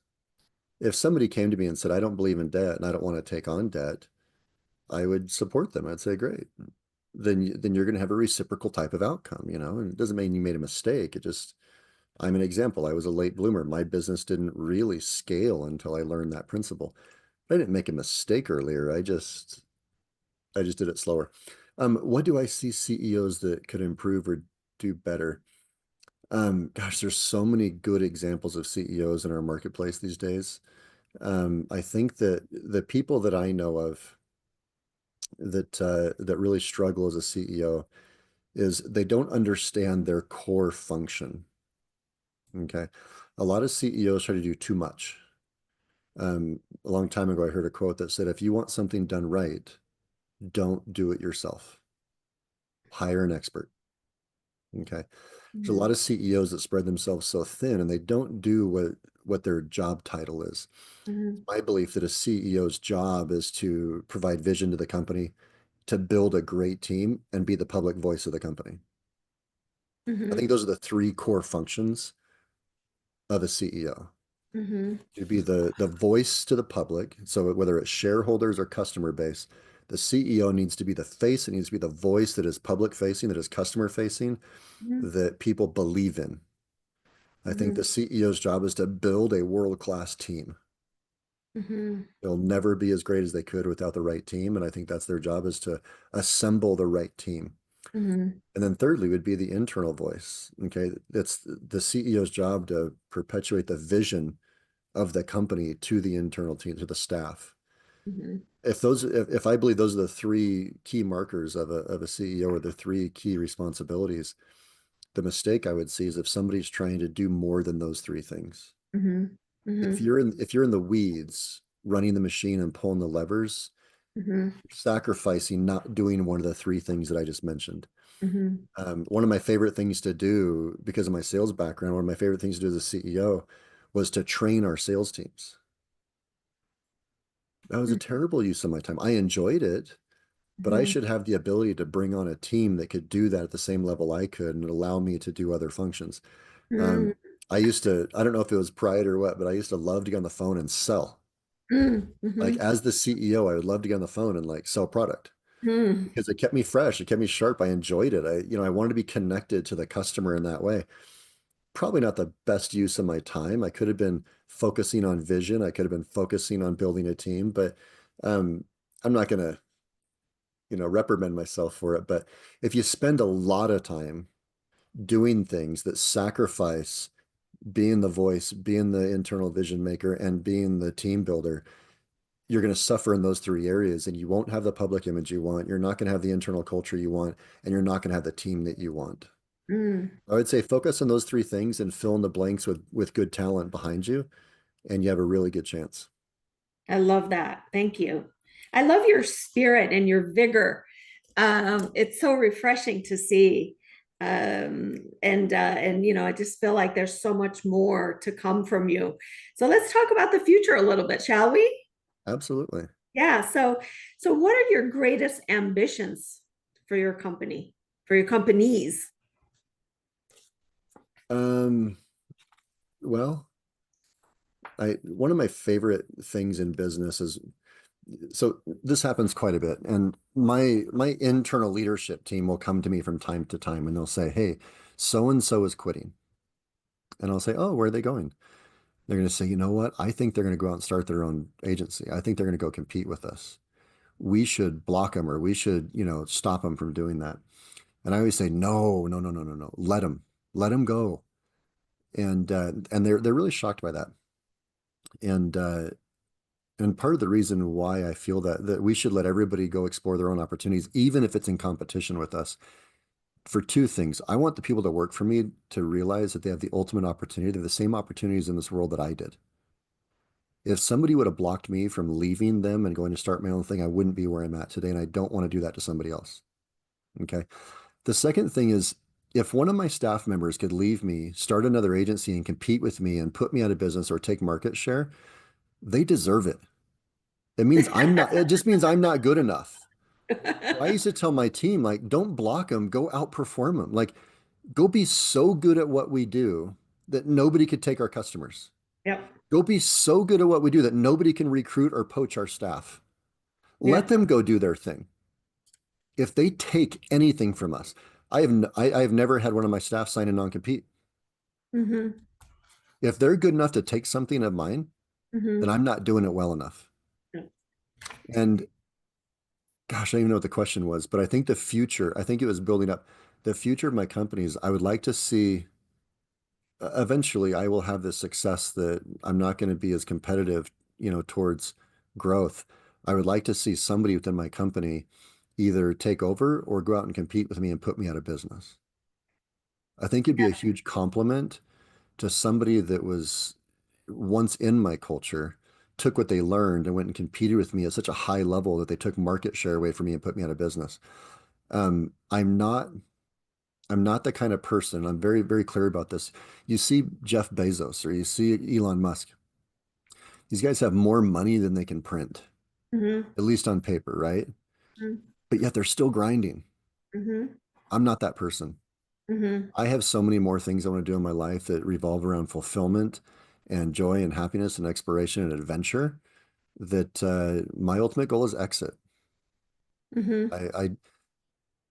S2: If somebody came to me and said, "I don't believe in debt and I don't want to take on debt," I would support them. I'd say, "Great." Then you're going to have a reciprocal type of outcome, and it doesn't mean you made a mistake. I'm an example. I was a late bloomer. My business didn't really scale until I learned that principle. I didn't make a mistake earlier. I just did it slower. What do I see CEOs that could improve or do better? Gosh, there's so many good examples of CEOs in our marketplace these days. I think that the people that I know of that really struggle as a CEO is they don't understand their core function. Okay. A lot of CEOs try to do too much. A long time ago, I heard a quote that said, if you want something done right, don't do it yourself. Hire an expert. Okay. There's a lot
S1: Mhm,
S2: of CEOs that spread themselves so thin and they don't do what their job title is.
S1: mhm,
S2: My belief that a CEO's job is to provide vision to the company, to build a great team, and be the public voice of the company. I think
S1: mhm,
S2: those are the three core functions of a CEO.
S1: mhm,
S2: To be the voice to the public. So whether it's shareholders or customer base, the CEO needs to be the face. It needs to be the voice that is public facing, that is customer facing,
S1: mhm,
S2: that people believe in. I think the
S1: mhm,
S2: CEO's job is to build a world-class team.
S1: mhm,
S2: They'll never be as great as they could without the right team. And I think that's their job, is to assemble the right team.
S1: mhm,
S2: And then thirdly would be the internal voice. Okay. It's the CEO's job to perpetuate the vision of the company to the internal team, to the staff.
S1: mhm,
S2: If I believe those are the three key markers of a CEO, or the three key responsibilities, the mistake I would see is if somebody's trying to do more than those three things.
S1: mhm, mhm,
S2: If you're in the weeds, running the machine and pulling the levers,
S1: mhm,
S2: sacrificing not doing one of the three things that I just mentioned.
S1: mhm,
S2: One of my favorite things to do, because of my sales background, one of my favorite things to do as a CEO was to train our sales teams. That was a terrible use of my time. I enjoyed it, but I
S1: mhm,
S2: should have the ability to bring on a team that could do that at the same level I could and allow me to do other functions. Um,
S1: mhm,
S2: I don't know if it was pride or what, but I used to love to get on the phone and sell.
S1: mhm,
S2: Like,
S1: mhm,
S2: as the CEO, I would love to get on the phone and like sell product
S1: mhm,
S2: because it kept me fresh. It kept me sharp. I enjoyed it. I wanted to be connected to the customer in that way. Probably not the best use of my time. I could have been focusing on vision. I could have been focusing on building a team, but um, I'm not going to, reprimand myself for it. But if you spend a lot of time doing things that sacrifice being the voice, being the internal vision maker, and being the team builder, you're going to suffer in those three areas, and you won't have the public image you want. You're not going to have the internal culture you want, and you're not going to have the team that you want.
S1: mhm.
S2: I would say focus on those three things and fill in the blanks with good talent behind you, and you have a really good chance.
S1: I love that. Thank you. I love your spirit and your vigor. It's so refreshing to see. And I just feel like there's so much more to come from you. So let's talk about the future a little bit, shall we?
S2: Absolutely.
S1: Yeah. So what are your greatest ambitions for your company, for your companies?
S2: Um, well, one of my favorite things in business is, so this happens quite a bit, and my internal leadership team will come to me from time to time and they'll say, "Hey, so and so is quitting." And I'll say, "Oh, where are they going?" They're going to say, "You know what? I think they're going to go out and start their own agency. I think they're going to go compete with us. We should block them, or we should, stop them from doing that." And I always say, "No, no, no, no, no, no. Let them go." And they're really shocked by that. And and part of the reason why I feel that we should let everybody go explore their own opportunities, even if it's in competition with us, for two things. I want the people that work for me to realize that they have the ultimate opportunity. They have the same opportunities in this world that I did. If somebody would have blocked me from leaving them and going to start my own thing, I wouldn't be where I'm at today. And I don't want to do that to somebody else. Okay. The second thing is, if one of my staff members could leave me, start another agency and compete with me and put me out of business or take market share, they deserve it. It just means I'm not good enough. So I used to tell my team, like, don't block them, go outperform them. Like, go be so good at what we do that nobody could take our customers.
S1: Yep.
S2: Go be so good at what we do that nobody can recruit or poach our staff. Let
S1: Yep.
S2: them go do their thing. If they take anything from us, I have never had one of my staff sign a non-compete.
S1: Mm-hmm.
S2: If they're good enough to take something of mine, then
S1: Mm-hmm.
S2: I'm not doing it well enough.
S1: Yep.
S2: And gosh, I don't even know what the question was, but I think the future, I think it was building up the future of my companies. I would like to see eventually I will have this success that I'm not going to be as competitive, towards growth. I would like to see somebody within my company either take over or go out and compete with me and put me out of business. I think it'd be a huge compliment to somebody that was once in my culture, took what they learned and went and competed with me at such a high level that they took market share away from me and put me out of business. Um, I'm not I'm not the kind of person, I'm very, very clear about this. You see Jeff Bezos or you see Elon Musk. These guys have more money than they can print,
S1: Mm-hmm.
S2: at least on paper, right? But yet they're still grinding.
S1: Mm-hmm.
S2: I'm not that person.
S1: Mm-hmm.
S2: I have so many more things I want to do in my life that revolve around fulfillment and joy and happiness and exploration and adventure that my ultimate goal is exit.
S1: Mm-hmm.
S2: I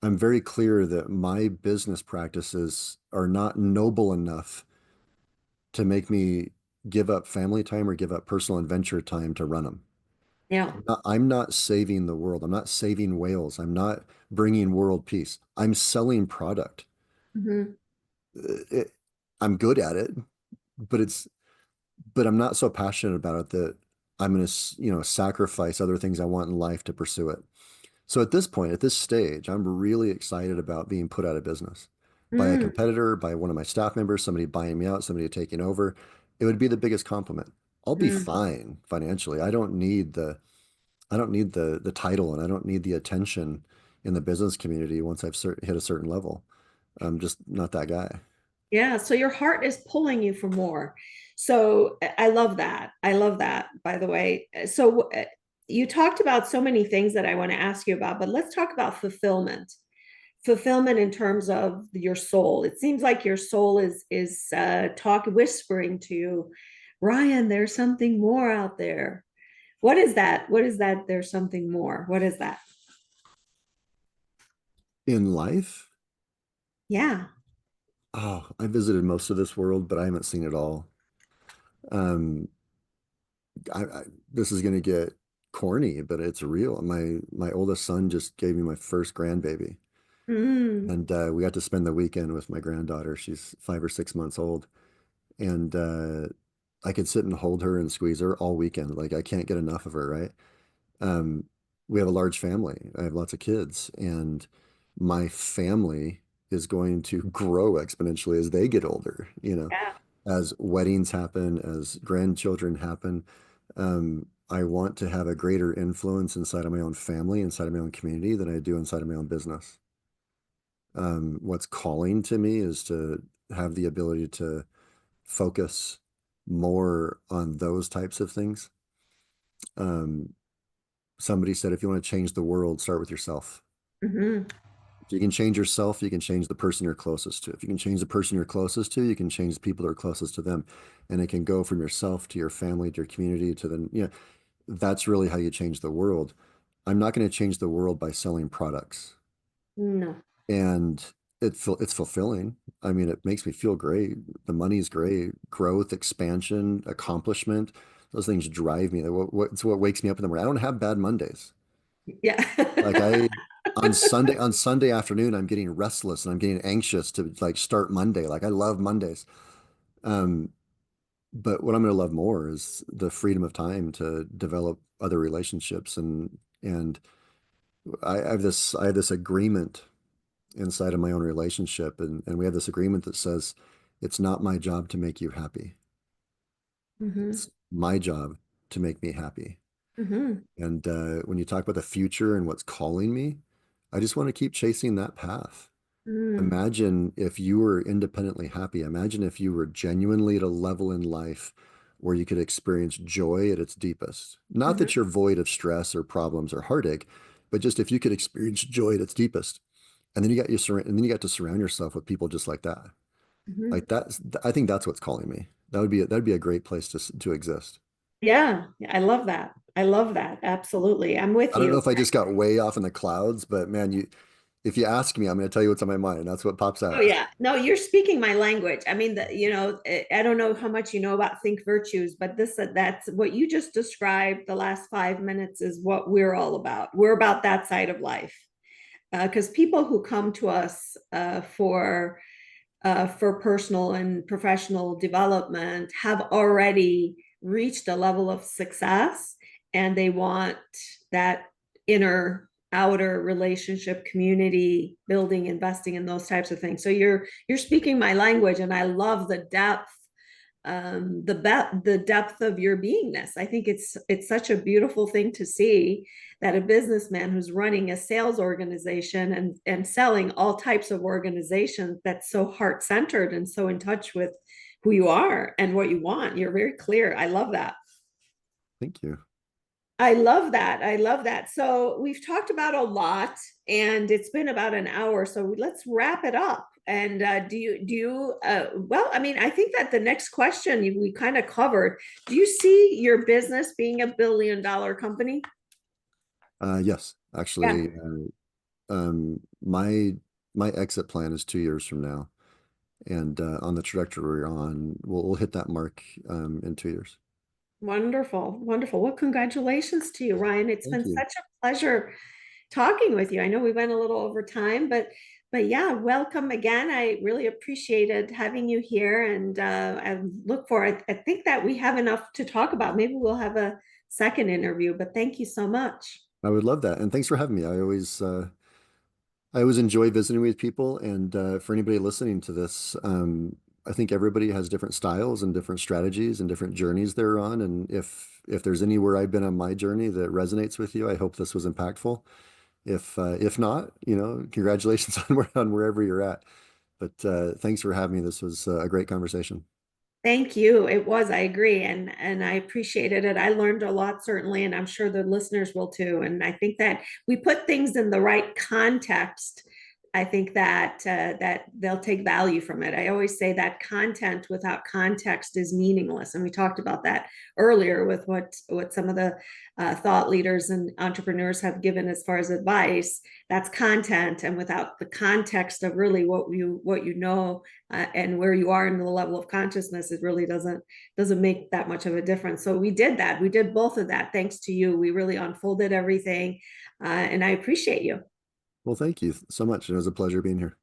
S2: I'm very clear that my business practices are not noble enough to make me give up family time or give up personal adventure time to run them.
S1: Yeah.
S2: I'm not saving the world. I'm not saving whales. I'm not bringing world peace. I'm selling product.
S1: Mm-hmm.
S2: It, I'm good at it, but but I'm not so passionate about it that I'm going to, sacrifice other things I want in life to pursue it. So at this point, at this stage, I'm really excited about being put out of business by a
S1: Mm.
S2: competitor, by one of my staff members, somebody buying me out, somebody taking over. It would be the biggest compliment. I'll be
S1: Mm.
S2: fine financially. I don't need the title and I don't need the attention in the business community once I've hit a certain level. I'm just not that guy.
S1: Yeah, so your heart is pulling you for more. So I love that. I love that, by the way. So you talked about so many things that I want to ask you about, but let's talk about fulfillment. Fulfillment in terms of your soul. It seems like your soul is talk whispering to you, Ryan, there's something more out there. What is that? What is that? There's something more. What is that?
S2: In life,
S1: Yeah.
S2: oh, I visited most of this world, but I haven't seen it all. Um, I this is going to get corny, but it's real. My oldest son just gave me my first grandbaby,
S1: Mm.
S2: and we got to spend the weekend with my granddaughter. She's 5 or 6 months old, and I could sit and hold her and squeeze her all weekend. Like I can't get enough of her, right? Um, we have a large family. I have lots of kids, and my family is going to grow exponentially as they get older,
S1: Yeah.
S2: as weddings happen, as grandchildren happen. I want to have a greater influence inside of my own family, inside of my own community than I do inside of my own business. What's calling to me is to have the ability to focus more on those types of things. Um, somebody said, if you want to change the world, start with yourself.
S1: Hmm.
S2: If you can change yourself, you can change the person you're closest to. If you can change the person you're closest to, you can change the people that are closest to them. And it can go from yourself to your family, to your community, to the, that's really how you change the world. I'm not going to change the world by selling products.
S1: No.
S2: And it's fulfilling. I mean, it makes me feel great. The money's great. Growth, expansion, accomplishment, those things drive me. It's what wakes me up in the morning. I don't have bad Mondays.
S1: Yeah.
S2: Like on Sunday afternoon, I'm getting restless and I'm getting anxious to like start Monday. Like I love Mondays. Um, but what I'm going to love more is the freedom of time to develop other relationships, and I have this agreement inside of my own relationship, and we have this agreement that says it's not my job to make you happy.
S1: Hmm.
S2: It's my job to make me happy.
S1: Hmm.
S2: And when you talk about the future and what's calling me, I just want to keep chasing that path.
S1: Mm.
S2: Imagine if you were independently happy. Imagine if you were genuinely at a level in life where you could experience joy at its deepest. Not
S1: Hmm.
S2: that you're void of stress or problems or heartache, but just if you could experience joy at its deepest. And then you got to surround yourself with people just like that.
S1: Hmm.
S2: Like that's, I think that's what's calling me. That'd be a great place to exist.
S1: Yeah, I love that. I love that. Absolutely. I'm with
S2: I don't know
S1: you.
S2: if I just got way off in the clouds, but man, if you ask me, I'm going to tell you what's on my mind, and that's what pops
S1: Oh
S2: out.
S1: yeah. No, you're speaking my language. I mean, I don't know how much you know about Think Virtues, but that's what you just described the last 5 minutes is what we're all about. We're about that side of life. Because people who come to us for personal and professional development have already reached a level of success, and they want that inner outer relationship, community building, investing in those types of things. So you're speaking my language, and I love the depth, the depth of your beingness. I think it's such a beautiful thing to see that a businessman who's running a sales organization and selling all types of organizations, that's so heart centered and so in touch with who you are and what you want. You're very clear. I love that.
S2: Thank you.
S1: I love that. I love that. So we've talked about a lot, and it's been about an hour. So let's wrap it up. And well, I mean, I think that the next question we kind of covered. Do you see your business being $1 billion company?
S2: Yes,
S1: Yeah.
S2: actually, my exit plan is 2 years from now, and on the trajectory we're on, we'll hit that mark in 2 years.
S1: Wonderful. Wonderful. Well, congratulations to you, Ryan. It's
S2: Thank
S1: been
S2: you.
S1: such a pleasure talking with you. I know we went a little over time, but yeah, welcome again. I really appreciated having you here, and I look forward. I think that we have enough to talk about. Maybe we'll have a second interview, but thank you so much.
S2: I would love that, and thanks for having me. I always enjoy visiting with people, and for anybody listening to this, I think everybody has different styles and different strategies and different journeys they're on. And if there's anywhere I've been on my journey that resonates with you, I hope this was impactful. If not, congratulations on wherever you're at. But thanks for having me. This was a great conversation.
S1: Thank you. It was, I agree, and I appreciated it. I learned a lot, certainly, and I'm sure the listeners will too. And I think that we put things in the right context. I think that they'll take value from it. I always say that content without context is meaningless, and we talked about that earlier with what some of the thought leaders and entrepreneurs have given as far as advice. That's content, and without the context of really what you know and where you are in the level of consciousness, it really doesn't make that much of a difference. So we did that. We did both of that thanks to you. We really unfolded everything, and I appreciate you.
S2: Well, thank you so much. It was a pleasure being here.